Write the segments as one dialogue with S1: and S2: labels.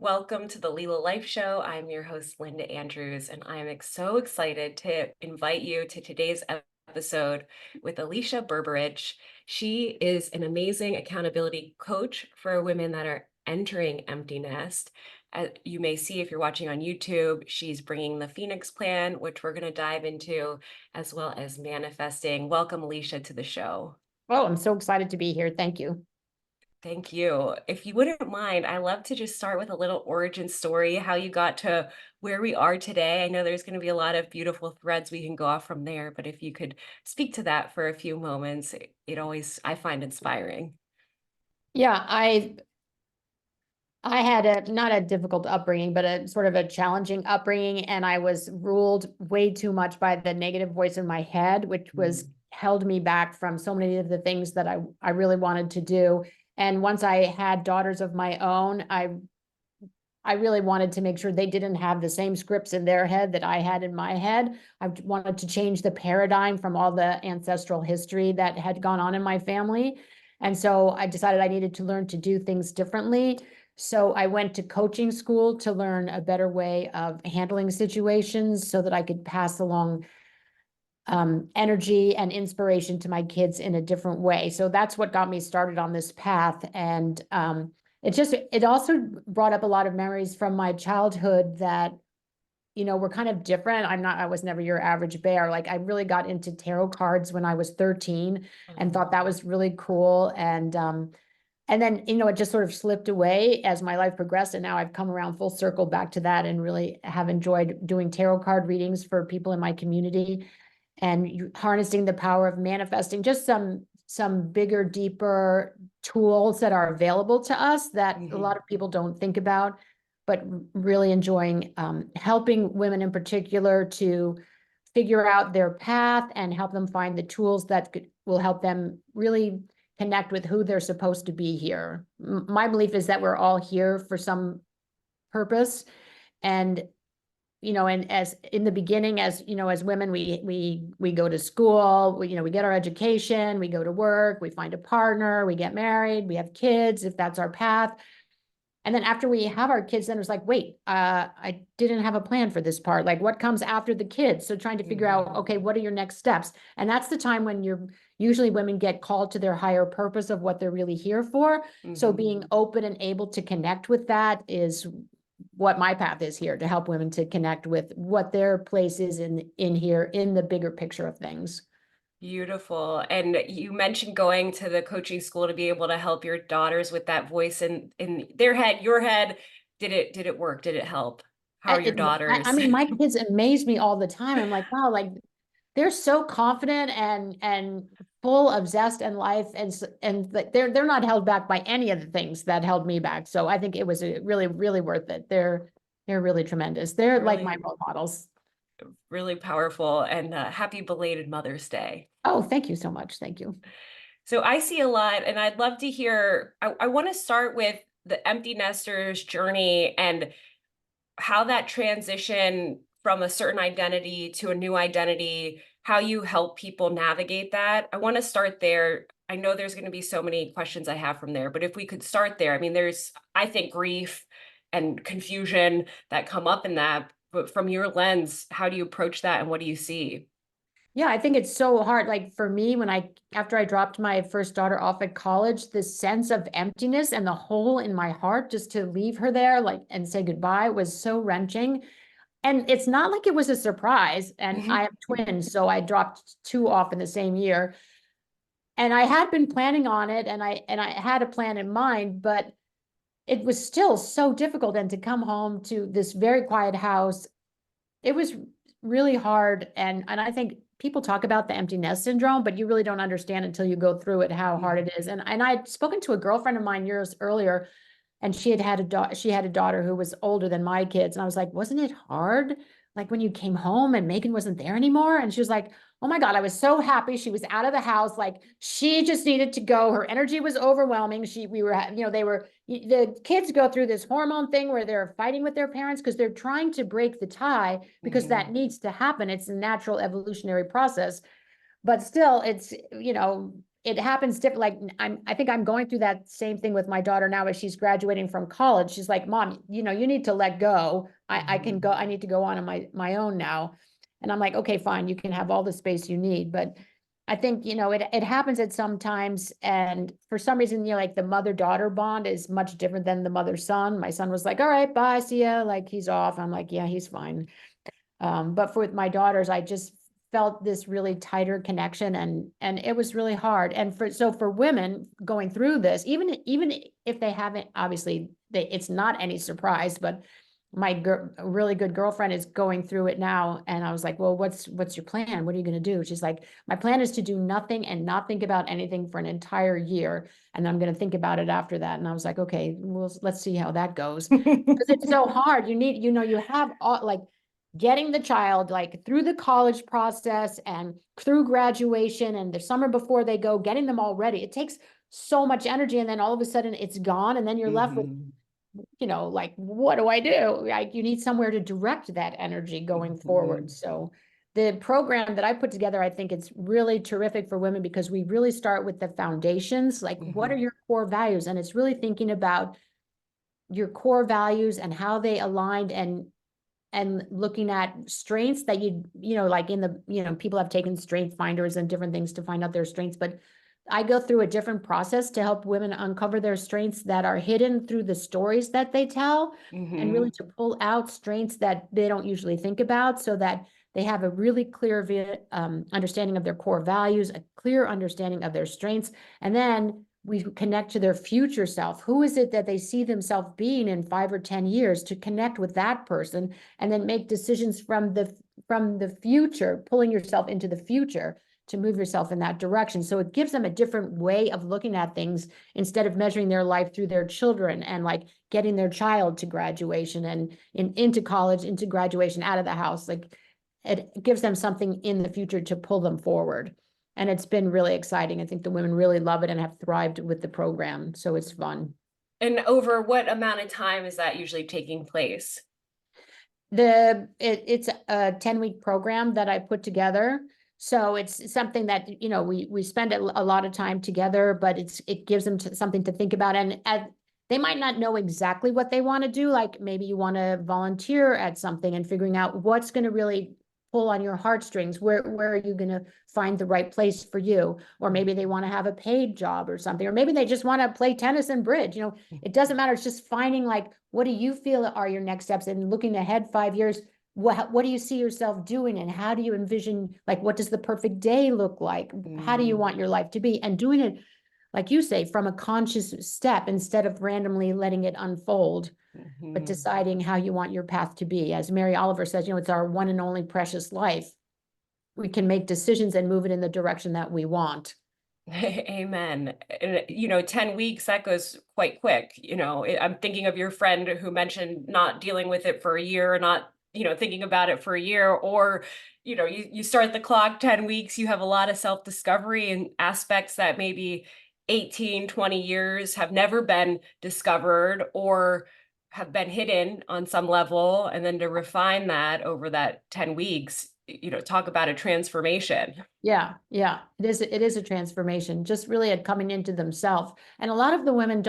S1: Welcome to the Lila Life Show. I'm your host, Linda Andrews, and I am so excited to invite you to today's episode with Alicia Berberich. She is an amazing accountability coach for women that are entering empty nest. As you may see if you're watching on YouTube, she's bringing the Phoenix Plan, which we're going to dive into, as well as manifesting. Welcome, Alicia, to the show.
S2: Oh, I'm so excited to be here. Thank you.
S1: Thank you. If you wouldn't mind, I love to just start with a little origin story, how you got to where we are today. I know there's going to be a lot of beautiful threads we can go off from there, but if you could speak to that for a few moments, it always, I find inspiring.
S2: Yeah, I had not a difficult upbringing, but a sort of a challenging upbringing, and I was ruled way too much by the negative voice in my head, which was held me back from so many of the things that I really wanted to do. And once I had daughters of my own, I really wanted to make sure they didn't have the same scripts in their head that I had in my head. I wanted to change the paradigm from all the ancestral history that had gone on in my family. And so I decided I needed to learn to do things differently. So I went to coaching school to learn a better way of handling situations so that I could pass along energy and inspiration to my kids in a different way. So that's what got me started on this path. And it also brought up a lot of memories from my childhood that, were kind of different. I was never your average bear. Like I really got into tarot cards when I was 13 and thought that was really cool. And then, it just sort of slipped away as my life progressed. And now I've come around full circle back to that and really have enjoyed doing tarot card readings for people in my community and harnessing the power of manifesting, just some bigger, deeper tools that are available to us that a lot of people don't think about, but really enjoying helping women in particular to figure out their path and help them find the tools that will help them really connect with who they're supposed to be here. My belief is that we're all here for some purpose. And and as in the beginning, as as women, we go to school, we get our education, we go to work, we find a partner, we get married, we have kids, if that's our path. And then after we have our kids, then it's like, wait, I didn't have a plan for this part. Like what comes after the kids? So trying to figure out, okay, what are your next steps? And that's the time when usually women get called to their higher purpose of what they're really here for. So being open and able to connect with that is what my path is here, to help women to connect with what their place is in here, in the bigger picture of things.
S1: Beautiful. And you mentioned going to the coaching school to be able to help your daughters with that voice in their head, your head. Did it work? Did it help? How are your daughters?
S2: I mean, my kids amaze me all the time. I'm like, wow, like they're so confident and full of zest and life, and they're not held back by any of the things that held me back. So I think it was really, really worth it. They're really tremendous. They're like my role models.
S1: Really powerful, and happy belated Mother's Day.
S2: Oh, thank you so much. Thank you.
S1: So I see a lot, and I'd love to hear, I want to start with the empty nesters journey and how that transition from a certain identity to a new identity, how you help people navigate that. I want to start there. I know there's going to be so many questions I have from there, but if we could start there, I mean, there's, I think, grief and confusion that come up in that, but from your lens, how do you approach that and what do you see?
S2: Yeah, I think it's so hard. Like for me, after I dropped my first daughter off at college, this sense of emptiness and the hole in my heart just to leave her there, like, and say goodbye was so wrenching. And it's not like it was a surprise. And I have twins, so I dropped two off in the same year. And I had been planning on it, and I had a plan in mind, but it was still so difficult. And to come home to this very quiet house, it was really hard. And I think people talk about the empty nest syndrome, but you really don't understand until you go through it how hard it is. And I'd spoken to a girlfriend of mine years earlier, and she had a daughter who was older than my kids. And I was like, wasn't it hard? Like when you came home and Megan wasn't there anymore? And she was like, oh my God, I was so happy she was out of the house. Like she just needed to go. Her energy was overwhelming. The kids go through this hormone thing where they're fighting with their parents because they're trying to break the tie, because that needs to happen. It's a natural evolutionary process. But still, it happens different. Like I think I'm going through that same thing with my daughter now as she's graduating from college. She's like, Mom, you know, you need to let go. I can go, I need to go on my own now. And I'm like, okay, fine, you can have all the space you need. But I think, you know, it happens at some times. And for some reason, you know, like the mother-daughter bond is much different than the mother-son. My son was like, all right, bye, see ya. Like he's off. I'm like, yeah, he's fine. But for with my daughters, I just felt this really tighter connection and it was really hard. And for women going through this, even if they haven't, obviously it's not any surprise, but my really good girlfriend is going through it now. And I was like, well, what's your plan? What are you going to do? She's like, my plan is to do nothing and not think about anything for an entire year. And I'm going to think about it after that. And I was like, okay, well, let's see how that goes. Because it's so hard. You need, you know, you have all like getting the child like through the college process and through graduation and the summer before they go, getting them all ready. It takes so much energy. And then all of a sudden it's gone. And then you're left with, you know, like, what do I do? Like, you need somewhere to direct that energy going forward. So the program that I put together, I think it's really terrific for women because we really start with the foundations. Like, what are your core values? And it's really thinking about your core values and how they aligned and looking at strengths that you know, like in the, you know, people have taken strength finders and different things to find out their strengths, but I go through a different process to help women uncover their strengths that are hidden through the stories that they tell, and really to pull out strengths that they don't usually think about so that they have a really clear understanding of their core values, a clear understanding of their strengths, and then we connect to their future self. Who is it that they see themselves being in 5 or 10 years, to connect with that person and then make decisions from the future, pulling yourself into the future to move yourself in that direction. So it gives them a different way of looking at things instead of measuring their life through their children and like getting their child to graduation and into college, into graduation, out of the house. Like it gives them something in the future to pull them forward. And it's been really exciting. I think the women really love it and have thrived with the program. So it's fun.
S1: And over what amount of time is that usually taking place?
S2: It's a 10-week program that I put together. So it's something that, you know, we spend a lot of time together, but it gives them something to think about. And they might not know exactly what they want to do. Like maybe you want to volunteer at something and figuring out what's going to really pull on your heartstrings. Where are you going to find the right place for you? Or maybe they want to have a paid job or something, or maybe they just want to play tennis and bridge. You know, it doesn't matter. It's just finding like, what do you feel are your next steps, and looking ahead 5 years. What do you see yourself doing, and how do you envision, like, what does the perfect day look like? How do you want your life to be? And doing it, like you say, from a conscious step instead of randomly letting it unfold, but deciding how you want your path to be. As Mary Oliver says, you know, it's our one and only precious life. We can make decisions and move it in the direction that we want.
S1: Amen. And, you know, 10 weeks, that goes quite quick. You know, I'm thinking of your friend who mentioned not dealing with it for a year, not, you know, thinking about it for a year, or, you know, you start the clock 10 weeks, you have a lot of self-discovery and aspects that maybe 18, 20 years have never been discovered or have been hidden on some level. And then to refine that over that 10 weeks, you know, talk about a transformation.
S2: Yeah, it is a transformation, just really a coming into themselves. And a lot of the women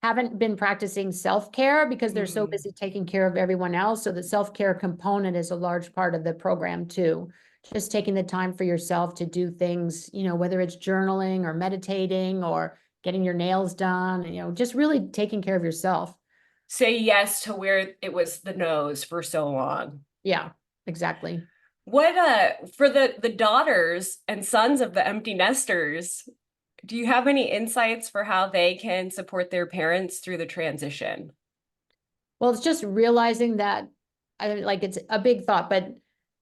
S2: haven't been practicing self-care because they're so busy taking care of everyone else. So the self-care component is a large part of the program too. Just taking the time for yourself to do things, you know, whether it's journaling or meditating or getting your nails done, you know, just really taking care of yourself.
S1: Say yes to where it was the no's for so long.
S2: Yeah, exactly.
S1: What for the daughters and sons of the empty nesters, do you have any insights for how they can support their parents through the transition?
S2: Well, it's just realizing that, like it's a big thought, but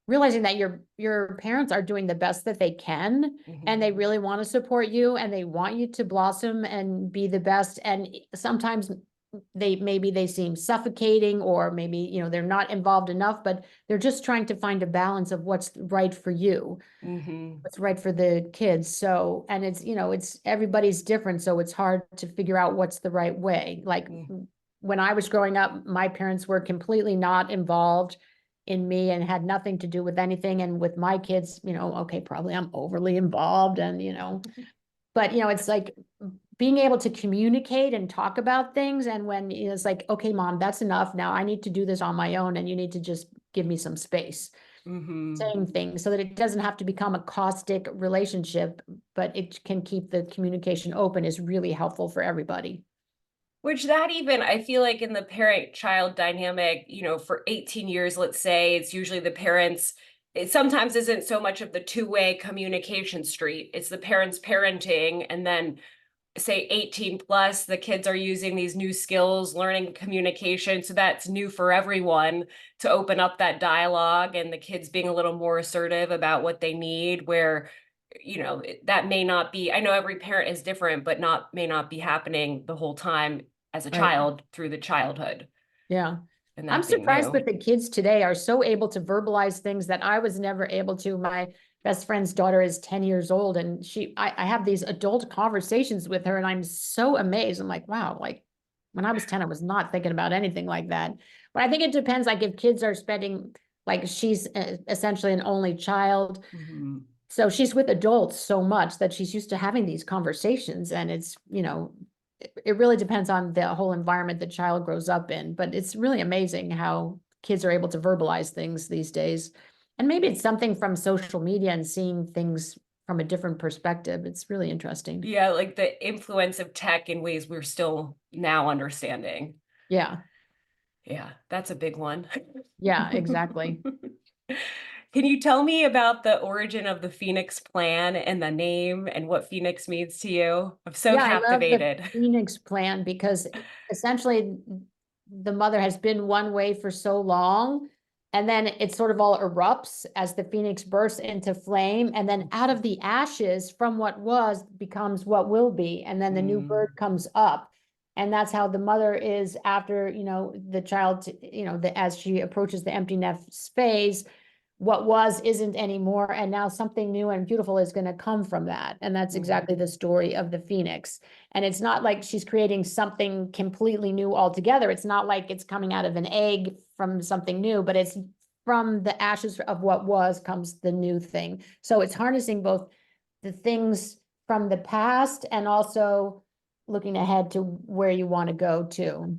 S2: realizing that your parents are doing the best that they can, and they really want to support you, and they want you to blossom and be the best. And sometimes maybe they seem suffocating, or maybe, you know, they're not involved enough, but they're just trying to find a balance of what's right for you, what's right for the kids. So, and it's, you know, it's everybody's different, so it's hard to figure out what's the right way. Like when I was growing up, my parents were completely not involved in me and had nothing to do with anything. And with my kids, you know, okay, probably I'm overly involved, and, you know, but it's like being able to communicate and talk about things. And when it's like, okay, mom, that's enough. Now I need to do this on my own and you need to just give me some space.
S1: Mm-hmm.
S2: Same thing, so that it doesn't have to become a caustic relationship, but it can keep the communication open is really helpful for everybody.
S1: Which that even, I feel like in the parent-child dynamic, for 18 years, let's say, it's usually the parents, it sometimes isn't so much of the two-way communication street. It's the parents parenting, and then say 18 plus, the kids are using these new skills, learning communication. So that's new for everyone to open up that dialogue and the kids being a little more assertive about what they need, where that may not be, I know every parent is different, but may not be happening the whole time as a
S2: Right.
S1: child through the childhood
S2: Yeah.
S1: and
S2: I'm
S1: that being
S2: surprised
S1: new.
S2: that the kids today are so able to verbalize things that I was never able to. My best friend's daughter is 10 years old and I have these adult conversations with her and I'm so amazed. I'm like, wow, like when I was 10, I was not thinking about anything like that. But I think it depends, like if kids are spending, like she's essentially an only child.
S1: Mhm.
S2: So she's with adults so much that she's used to having these conversations and it's, it really depends on the whole environment the child grows up in, but it's really amazing how kids are able to verbalize things these days. And maybe it's something from social media and seeing things from a different perspective. It's really interesting.
S1: Yeah, like the influence of tech in ways we're still now understanding.
S2: Yeah.
S1: Yeah, that's a big one.
S2: Yeah, exactly.
S1: Can you tell me about the origin of the Phoenix Plan and the name and what Phoenix means to you? I'm so
S2: Yeah, I love the
S1: captivated.
S2: Phoenix plan because essentially the mother has been one way for so long. And then it sort of all erupts as the Phoenix bursts into flame. And then out of the ashes from what was becomes what will be. And then the new bird
S1: Mm,
S2: comes up. And that's how the mother is after, the child, as she approaches the empty nest phase, what was isn't anymore, and now something new and beautiful is going to come from that. And that's exactly
S1: mhm,
S2: the story of the phoenix. And it's not like she's creating something completely new altogether. It's not like it's coming out of an egg from something new, but it's from the ashes of what was comes the new thing. So it's harnessing both the things from the past and also looking ahead to where you want to go to.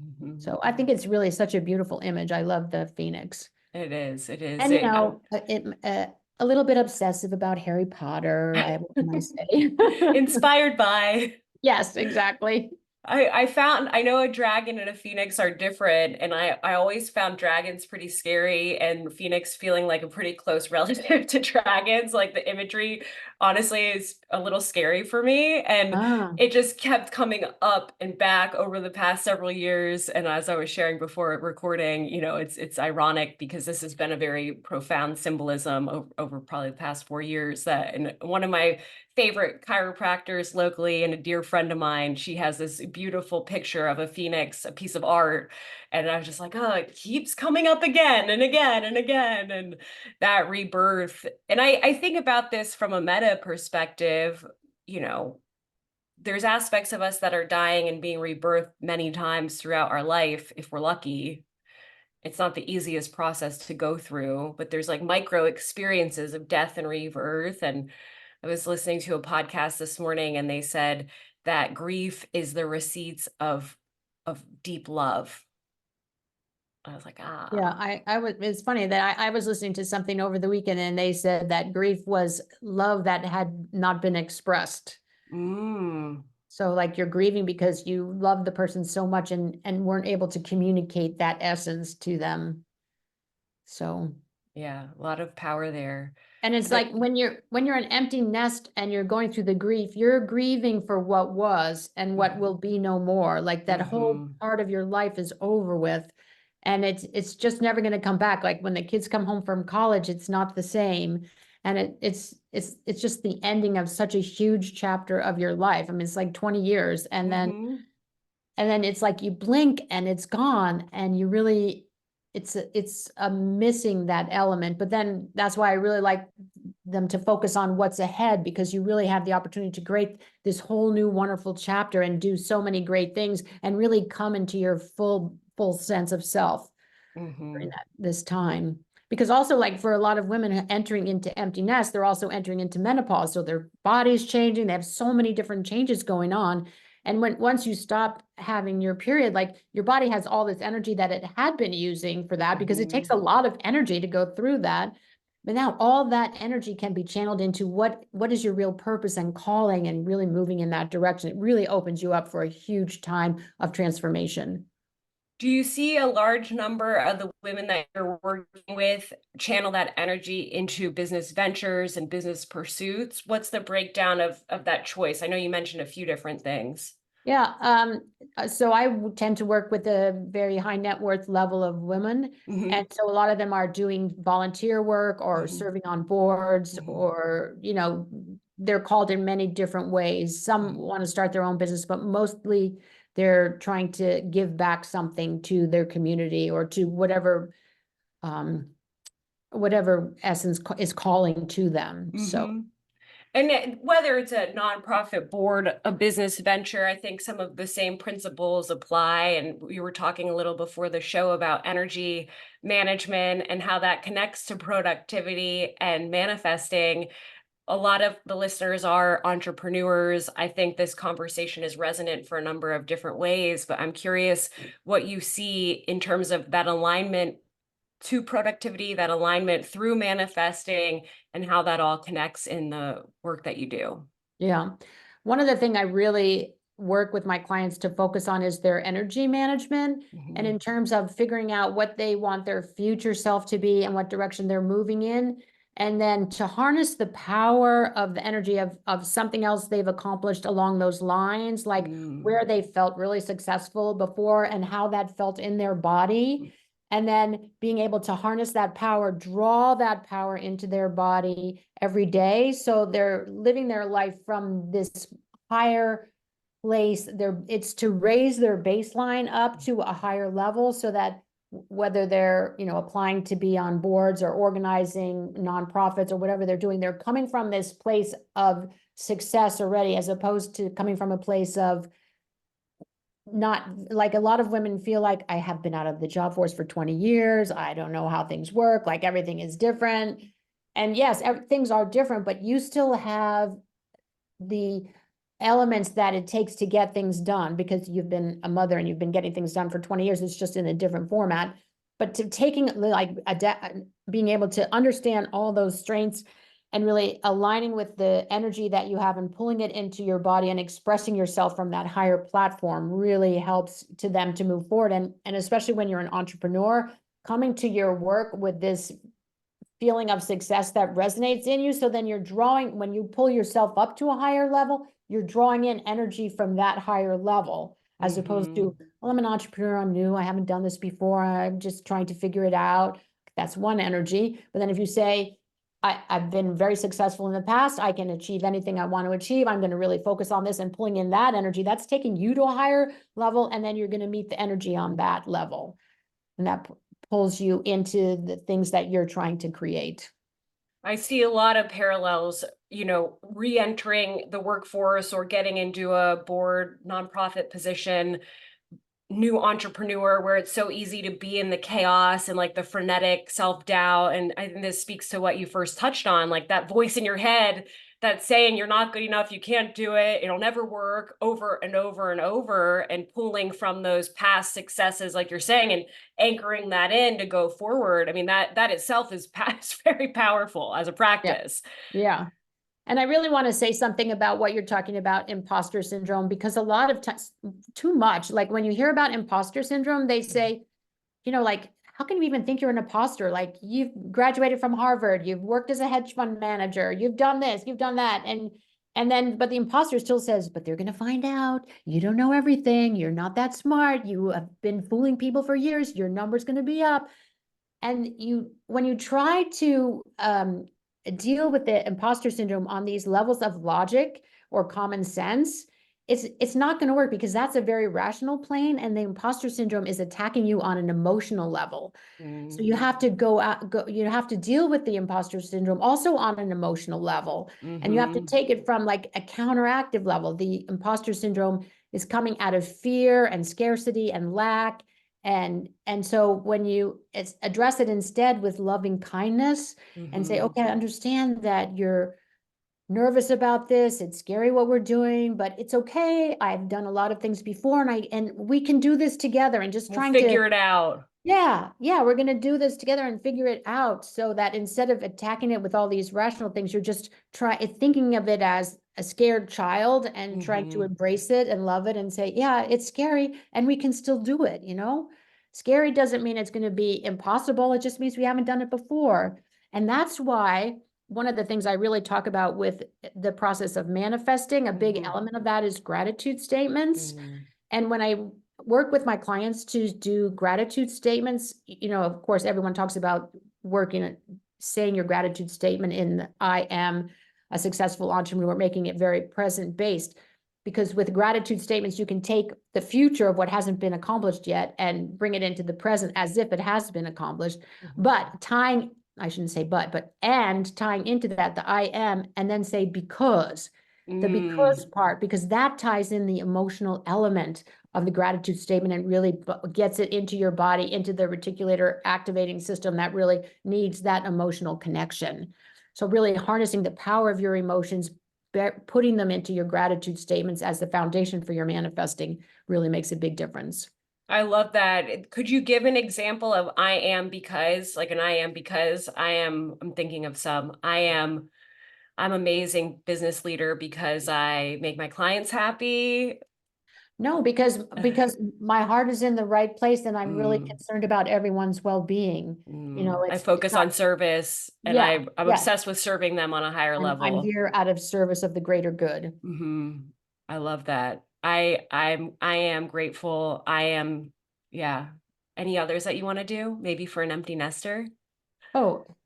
S1: mhm.
S2: So I think it's really such a beautiful image. I love the phoenix.
S1: It is, it is.
S2: And a little bit obsessive about Harry Potter, what can I say?
S1: Inspired by.
S2: Yes, exactly.
S1: I found, I know a dragon and a phoenix are different, and I always found dragons pretty scary and phoenix feeling like a pretty close relative to dragons. Like the imagery honestly is a little scary for me, and
S2: Ah,
S1: it just kept coming up and back over the past several years. And as I was sharing before recording, it's ironic because this has been a very profound symbolism over probably the past 4 years, that, and one of my favorite chiropractors locally and a dear friend of mine, she has this beautiful picture of a phoenix, a piece of art. And I was just like, oh, it keeps coming up again and again and again. And that rebirth. And I think about this from a meta perspective, you know, there's aspects of us that are dying and being rebirthed many times throughout our life, if we're lucky. It's not the easiest process to go through, but there's like micro experiences of death and rebirth. And I was listening to a podcast this morning and they said that grief is the receipts of deep love. I was like,
S2: yeah,
S1: ah,
S2: it's funny that I was listening to something over the weekend and they said that grief was love that had not been expressed.
S1: mm,
S2: So like you're grieving because you love the person so much and weren't able to communicate that essence to them. So
S1: yeah, a lot of power there.
S2: and it's like
S1: But
S2: when you're an empty nest and you're going through the grief, you're grieving for what was and what will be no more. Like that whole
S1: mm-hmm,
S2: part of your life is over with. And it's just never going to come back. Like when the kids come home from college, it's not the same. And it's just the ending of such a huge chapter of your life. I mean, it's like 20 years.
S1: mm-hmm,
S2: And then it's like you blink and it's gone and you really it's a missing that element. But then that's why I really like them to focus on what's ahead because you really have the opportunity to create this whole new wonderful chapter and do so many great things and really come into your full sense of self during
S1: mm-hmm.
S2: this time. Because also, like, for a lot of women entering into empty nest, they're also entering into menopause. So their body's changing. They have so many different changes going on. And once you stop having your period, like, your body has all this energy that it had been using for that, because it takes a lot of energy to go through that. But now all that energy can be channeled into what is your real purpose and calling, and really moving in that direction. It really opens you up for a huge time of transformation.
S1: Do you see a large number of the women that you're working with channel that energy into business ventures and business pursuits? What's the breakdown of that choice? I know you mentioned a few different things.
S2: Yeah, so I tend to work with a very high net worth level of women.
S1: Hmm.
S2: And so a lot of them are doing volunteer work or
S1: Hmm.
S2: serving on boards,
S1: Hmm.
S2: or, they're called in many different ways. Some want to start their own business, but mostly they're trying to give back something to their community, or to um, whatever essence is calling to them. So,
S1: Hmm. And whether it's a nonprofit board, a business venture, I think some of the same principles apply. And we were talking a little before the show about energy management and how that connects to productivity and manifesting. A lot of the listeners are entrepreneurs. I think this conversation is resonant for a number of different ways, but I'm curious what you see in terms of that alignment to productivity, that alignment through manifesting, and how that all connects in the work that you do.
S2: yeah. One of the things I really work with my clients to focus on is their energy management. And
S1: Mhm.
S2: in terms of figuring out what they want their future self to be and what direction they're moving in. And then to harness the power of the energy of something else they've accomplished along those lines, like
S1: Mm.
S2: where they felt really successful before and how that felt in their body. And then being able to harness that power, draw that power into their body every day. So they're living their life from this higher place. It's to raise their baseline up to a higher level, so that whether they're, applying to be on boards or organizing nonprofits or whatever they're doing, they're coming from this place of success already, as opposed to coming from a place of not, like, a lot of women feel like, I have been out of the job force for 20 years. I don't know how things work. Like, everything is different. And yes, things are different, but you still have the elements that it takes to get things done, because you've been a mother and you've been getting things done for 20 years. It's just in a different format. But to taking, like, being able to understand all those strengths and really aligning with the energy that you have and pulling it into your body and expressing yourself from that higher platform really helps to them to move forward. And especially when you're an entrepreneur, coming to your work with this feeling of success that resonates in you. So then you're drawing, when you pull yourself up to a higher level, you're drawing in energy from that higher level, as opposed to,
S1: Mhm.
S2: well, I'm an entrepreneur, I'm new, I haven't done this before, I'm just trying to figure it out. That's one energy. But then if you say, I've been very successful in the past, I can achieve anything I want to achieve, I'm going to really focus on this, and pulling in that energy, that's taking you to a higher level. And then you're going to meet the energy on that level. And that pulls you into the things that you're trying to create.
S1: I see a lot of parallels, re-entering the workforce or getting into a board nonprofit position, new entrepreneur, where it's so easy to be in the chaos and like the frenetic self-doubt. And I think this speaks to what you first touched on, like that voice in your head that's saying you're not good enough, you can't do it, it'll never work, over and over and over, and pulling from those past successes, like you're saying, and anchoring that in to go forward. I mean, that itself is very powerful as a
S2: Yeah.
S1: practice.
S2: Yeah. And I really want to say something about what you're talking about, imposter syndrome, because a lot of times, too much, like when you hear about imposter syndrome, they say, like, how can you even think you're an imposter? Like, you've graduated from Harvard, you've worked as a hedge fund manager, you've done this, you've done that. And then, but the imposter still says, but they're going to find out. You don't know everything. You're not that smart. You have been fooling people for years. Your number's going to be up. And when you try to deal with the imposter syndrome on these levels of logic or common sense, it's not going to work, because that's a very rational plane, and the imposter syndrome is attacking you on an emotional level. So you
S1: Mm-hmm.
S2: have to you have to deal with the imposter syndrome also on an emotional level. And you have to
S1: Mm-hmm.
S2: take it from, like, a counteractive level. The imposter syndrome is coming out of fear and scarcity and lack. And so when you address it instead with loving kindness and say,
S1: Mm-hmm.
S2: okay, I understand that you're nervous about this. It's scary what we're doing, but it's okay. I've done a lot of things before and we can do this together, and just
S1: We'll
S2: trying to,
S1: figure it out.
S2: yeah, we're going to do this together and figure it out, so that instead of attacking it with all these rational things, you're just thinking of it as a scared child and trying to
S1: Mm-hmm.
S2: embrace it and love it and say, yeah, it's scary and we can still do it, Scary doesn't mean it's going to be impossible. It just means we haven't done it before. And that's why one of the things I really talk about with the process of manifesting, a big
S1: Mm-hmm.
S2: element of that is gratitude statements.
S1: Mm-hmm.
S2: And when I work with my clients to do gratitude statements, of course, everyone talks about saying your gratitude statement in I am a successful entrepreneur, making it very present based. Because with gratitude statements, you can take the future of what hasn't been accomplished yet and bring it into the present as if it has been accomplished.
S1: Mm-hmm.
S2: But I shouldn't say and tying into that, the I am, and then say because. The
S1: Mm.
S2: because part, because that ties in the emotional element of the gratitude statement and really gets it into your body, into the reticular activating system that really needs that emotional connection. So really harnessing the power of your emotions, putting them into your gratitude statements as the foundation for your manifesting really makes a big difference.
S1: I love that. Could you give an example of I am because, like an I am because I'm thinking of some. I'm amazing business leader because I make my clients happy.
S2: No, because my heart is in the right place and I'm really
S1: Mm,
S2: concerned about everyone's well-being.
S1: I
S2: It's
S1: focus
S2: not,
S1: on service and
S2: yeah,
S1: I'm
S2: yeah.
S1: obsessed with serving them on a higher
S2: I'm
S1: level.
S2: here out of service of the greater good.
S1: Hmm. I love that. I am grateful. Yeah. Any others that you want to do? Maybe for an empty nester?
S2: Oh,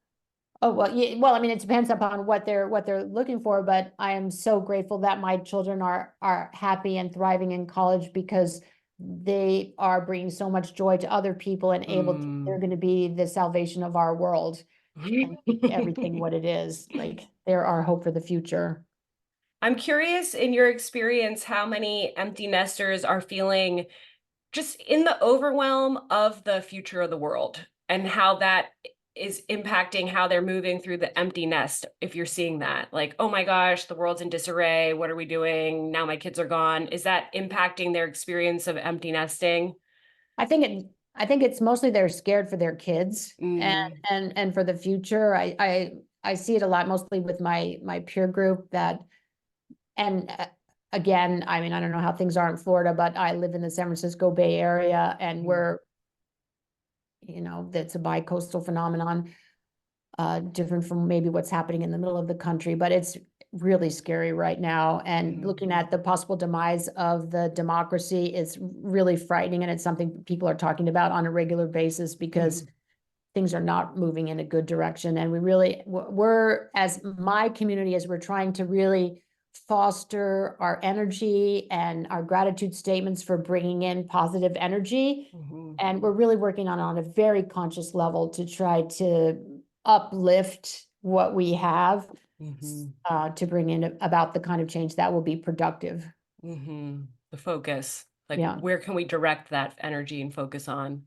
S2: oh, well, yeah, well, I mean, it depends upon what they're looking for, but I am so grateful that my children are happy and thriving in college, because they are bringing so much joy to other people and they're
S1: Mm.
S2: going to be the salvation of our world and make everything what it is. Like, they're our hope for the future.
S1: I'm curious in your experience how many empty nesters are feeling just in the overwhelm of the future of the world and how that is impacting how they're moving through the empty nest. If you're seeing that, like, oh my gosh, the world's in disarray. What are we doing? Now my kids are gone. Is that impacting their experience of empty nesting?
S2: I think it's mostly they're scared for their kids and
S1: Mm,
S2: and for the future. I see it a lot, mostly with my peer group that. And again, I mean, I don't know how things are in Florida, but I live in the San Francisco Bay Area, and
S1: mm,
S2: that's a bi-coastal phenomenon, different from maybe what's happening in the middle of the country, but it's really scary right now. And
S1: mm,
S2: looking at the possible demise of the democracy is really frightening. And it's something people are talking about on a regular basis, because
S1: mm,
S2: things are not moving in a good direction. And we're, as my community, as we're trying to really foster our energy and our gratitude statements for bringing in positive energy.
S1: mm,
S2: And we're really working on a very conscious level to try to uplift what we have,
S1: mm,
S2: to bring in about the kind of change that will be productive.
S1: The focus, like
S2: Yeah,
S1: where can we direct that energy and focus on?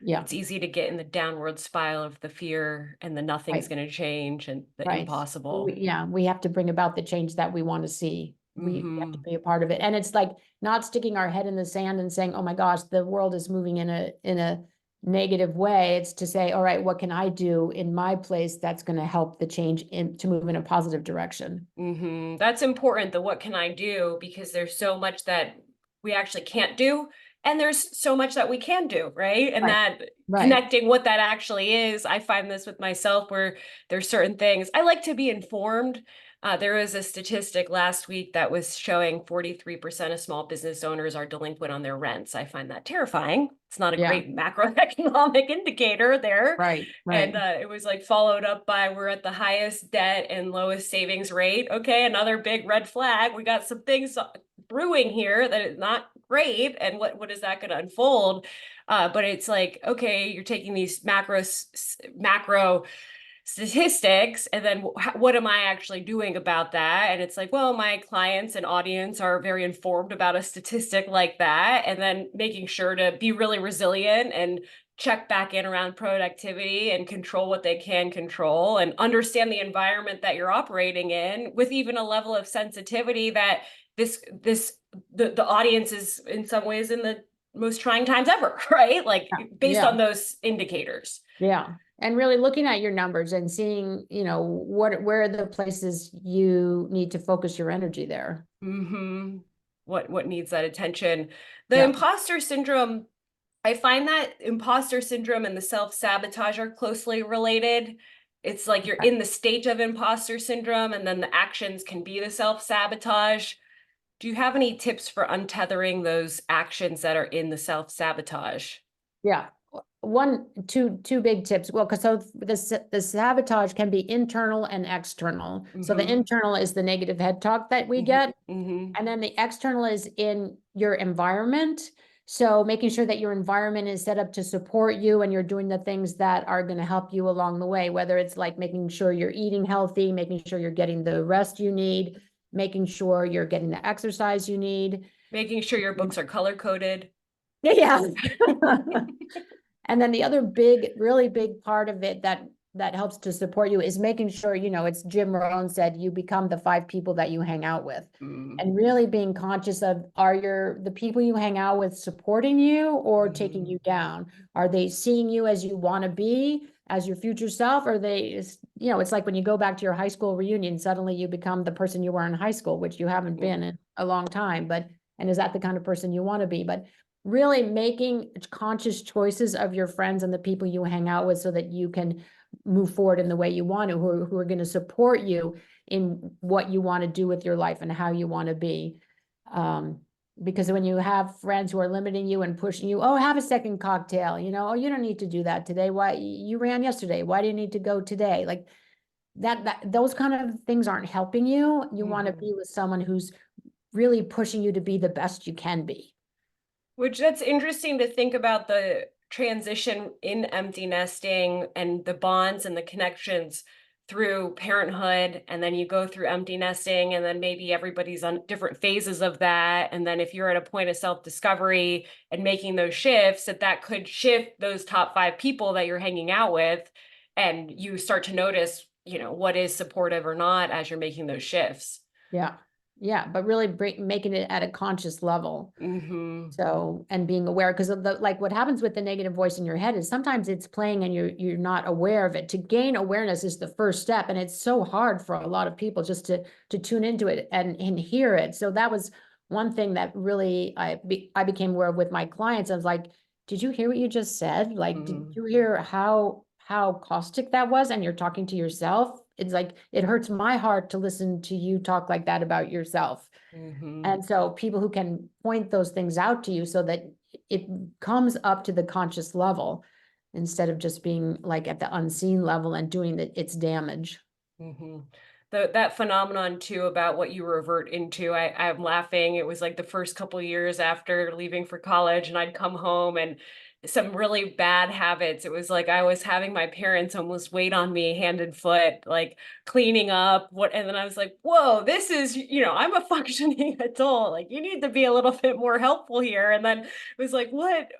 S2: yeah,
S1: It's easy to get in the downward spiral of the fear and the nothing's
S2: right.
S1: going to change and the
S2: Right.
S1: impossible.
S2: Yeah, we have to bring about the change that we want to see. We have to
S1: Hmm.
S2: be a part of it. And it's like not sticking our head in the sand and saying, oh my gosh, the world is moving in a negative way. It's to say, all right, what can I do in my place that's going to help the change to move in a positive direction?
S1: That's important. The what can I do? Because there's so much that we actually can't do, and there's so much that we can do, right? And
S2: Right.
S1: that
S2: Right.
S1: connecting what that actually is, I find this with myself where there's certain things I like to be informed. There was a statistic last week that was showing 43% of small business owners are delinquent on their rents. I find that terrifying. It's not a
S2: Yeah.
S1: great macroeconomic indicator there.
S2: Right.
S1: And
S2: Right.
S1: it was like followed up by we're at the highest debt and lowest savings rate. Okay, another big red flag. We got some things brewing here that is not great. And what is that going to unfold? But it's like, okay, you're taking these macro statistics, and then what am I actually doing about that? And it's like, well, my clients and audience are very informed about a statistic like that, and then making sure to be really resilient and check back in around productivity and control what they can control and understand the environment that you're operating in with even a level of sensitivity that the audience is in some ways in the most trying times ever, right? Like based
S2: Yeah.
S1: on those indicators.
S2: Yeah. And really looking at your numbers and seeing, where are the places you need to focus your energy there.
S1: Mm-hmm. What needs that attention? The
S2: Yeah.
S1: imposter syndrome, I find that imposter syndrome and the self-sabotage are closely related. It's like you're in the state of imposter syndrome, and then the actions can be the self-sabotage. Do you have any tips for untethering those actions that are in the self-sabotage?
S2: Yeah. Two big tips. Well, because so the sabotage can be internal and external. So the
S1: Mm-hmm.
S2: internal is the negative head talk that we
S1: Mm-hmm.
S2: get,
S1: Mm-hmm.
S2: and then the external is in your environment. So making sure that your environment is set up to support you and you're doing the things that are going to help you along the way, whether it's like making sure you're eating healthy, making sure you're getting the rest you need, making sure you're getting the exercise you need.
S1: Making sure your books are color coded.
S2: Yeah. And then the other big, really big part of it that helps to support you is making sure, it's Jim Rohn said, you become the 5 people that you hang out with.
S1: Mm.
S2: And really being conscious of, are the people you hang out with supporting you or taking you
S1: Mm.
S2: down? Are they seeing you as you want to be, as your future self? Or it's like when you go back to your high school reunion, suddenly you become the person you were in high school, which you haven't been in a long time, and is that the kind of person you want to be? But really making conscious choices of your friends and the people you hang out with so that you can move forward in the way you want to, who are going to support you in what you want to do with your life and how you want to be. Because when you have friends who are limiting you and pushing you, oh, have a second cocktail, oh, you don't need to do that today. Why, you ran yesterday? Why do you need to go today? Like those kind of things aren't helping you. You want to
S1: Mhm.
S2: be with someone who's really pushing you to be the best you can be.
S1: Which that's interesting to think about the transition in empty nesting and the bonds and the connections through parenthood. And then you go through empty nesting, and then maybe everybody's on different phases of that. And then if you're at a point of self-discovery and making those shifts, that could shift those top 5 people that you're hanging out with. And you start to notice, what is supportive or not as you're making those shifts.
S2: Yeah. Yeah. But really making it at a conscious level.
S1: Mm-hmm.
S2: So, and being aware, because of like what happens with the negative voice in your head is sometimes it's playing and you're not aware of it. To gain awareness is the first step. And it's so hard for a lot of people just to tune into it and hear it. So that was one thing that really I became aware of with my clients. I was like, did you hear what you just said? Like, did
S1: Mm-hmm.
S2: you hear how caustic that was? And you're talking to yourself. It's like, it hurts my heart to listen to you talk like that about yourself.
S1: Mm-hmm.
S2: And so people who can point those things out to you so that it comes up to the conscious level instead of just being like at the unseen level and doing its damage.
S1: Mm-hmm. That phenomenon too about what you revert into, I'm laughing. It was like the first couple years after leaving for college, and I'd come home and some really bad habits. It was like I was having my parents almost wait on me hand and foot, like cleaning up and then I was like, whoa, this is, I'm a functioning adult. Like you need to be a little bit more helpful here. And then it was like, what?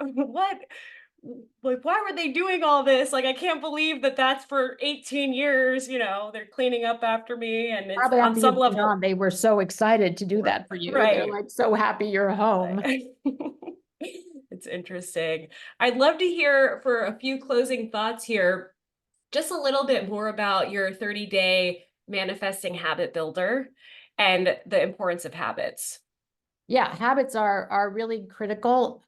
S1: Like why were they doing all this? Like I can't believe that that's for 18 years, they're cleaning up after me, and it's
S2: Probably
S1: on
S2: after
S1: some
S2: you've been
S1: level.
S2: on, they were so excited to do that for you. They're
S1: Right.
S2: like so happy you're home.
S1: It's interesting. I'd love to hear for a few closing thoughts here, just a little bit more about your 30-day manifesting habit builder and the importance of habits.
S2: Yeah, habits are really critical.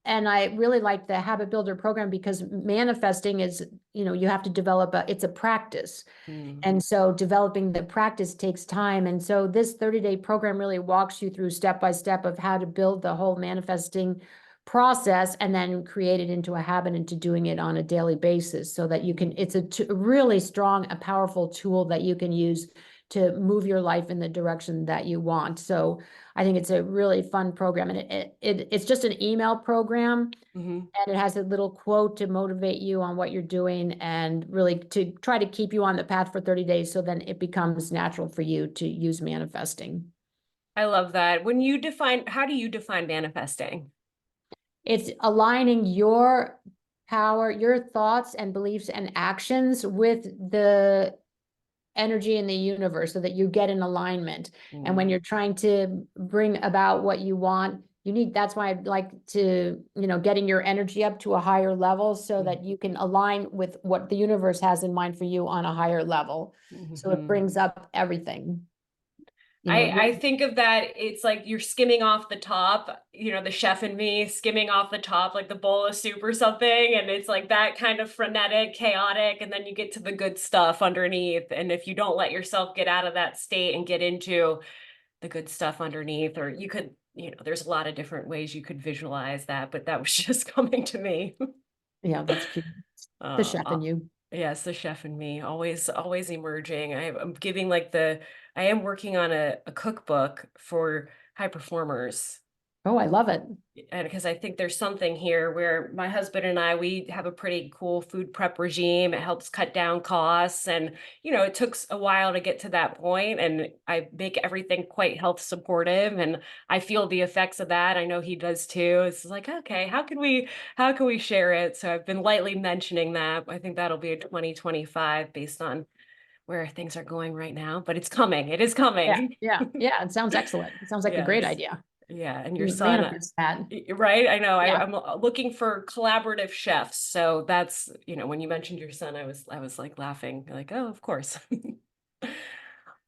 S2: And I really like the habit builder program because manifesting is, you have to develop it's a practice.
S1: Mm.
S2: And so developing the practice takes time. And so this 30-day program really walks you through step by step of how to build the whole manifesting process and then create it into a habit into doing it on a daily basis so that you can, it's a really strong, a powerful tool that you can use to move your life in the direction that you want. So I think it's a really fun program, and it's just an email program,
S1: Hmm.
S2: and it has a little quote to motivate you on what you're doing and really to try to keep you on the path for 30 days. So then it becomes natural for you to use manifesting.
S1: I love that. When you define, how do you define manifesting?
S2: It's aligning your power, your thoughts and beliefs and actions with the energy in the universe so that you get in alignment. And when
S1: Mm,
S2: you're trying to bring about what you want, you need, that's why I'd like to, getting your energy up to a higher level so
S1: mm,
S2: that you can align with what the universe has in mind for you on a higher level. So it
S1: mhm.
S2: brings up everything,
S1: I think of that, it's like you're skimming off the top, the chef in me skimming off the top, like the bowl of soup or something. And it's like that kind of frenetic, chaotic, and then you get to the good stuff underneath. And if you don't let yourself get out of that state and get into the good stuff underneath, or you could, there's a lot of different ways you could visualize that, but that was just coming to me.
S2: yeah, that's cute. The
S1: Uh,
S2: chef
S1: uh,
S2: in you.
S1: yes, the chef in me, always emerging. I'm giving like I am working on a cookbook for high performers.
S2: Oh, I love it.
S1: And because I think there's something here where my husband and I, we have a pretty cool food prep regime. It helps cut down costs. And, it took a while to get to that point. And I make everything quite health supportive. And I feel the effects of that. I know he does too. It's like, okay, how can we share it? So I've been lightly mentioning that. I think that'll be a 2025 based on where things are going right now, but it's coming. It is
S2: Yeah,
S1: coming.
S2: yeah, yeah. It sounds excellent. It sounds like a great
S1: Yes.
S2: idea.
S1: Yeah. And your son,
S2: Manifest that.
S1: right? I know.
S2: Yeah.
S1: I'm looking for collaborative chefs. So that's, when you mentioned your son, I was like laughing, like, oh, of course.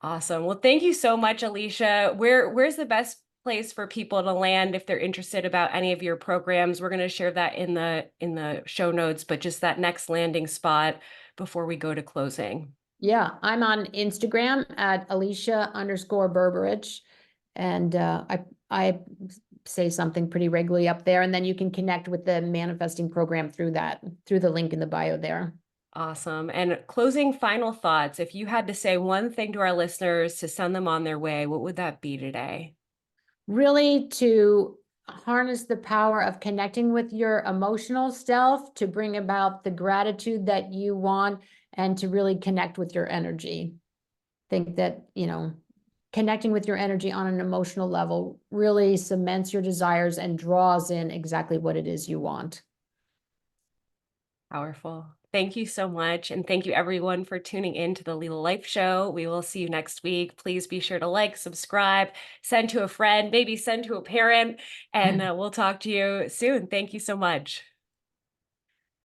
S1: Awesome. Well, thank you so much, Alicia. Where's the best place for people to land if they're interested about any of your programs? We're going to share that in the show notes, but just that next landing spot before we go to closing.
S2: Yeah, I'm on Instagram at Alicia_Berberich. And I say something pretty regularly up there. And then you can connect with the manifesting program through the link in the bio there.
S1: Awesome. And closing final thoughts. If you had to say one thing to our listeners to send them on their way, what would that be today?
S2: Really to harness the power of connecting with your emotional self to bring about the gratitude that you want and to really connect with your energy. Think that, connecting with your energy on an emotional level really cements your desires and draws in exactly what it is you want.
S1: Powerful. Thank you so much. And thank you everyone for tuning in to the Lila Life Show. We will see you next week. Please be sure to like, subscribe, send to a friend, maybe send to a parent, and we'll talk to you soon. Thank you so much.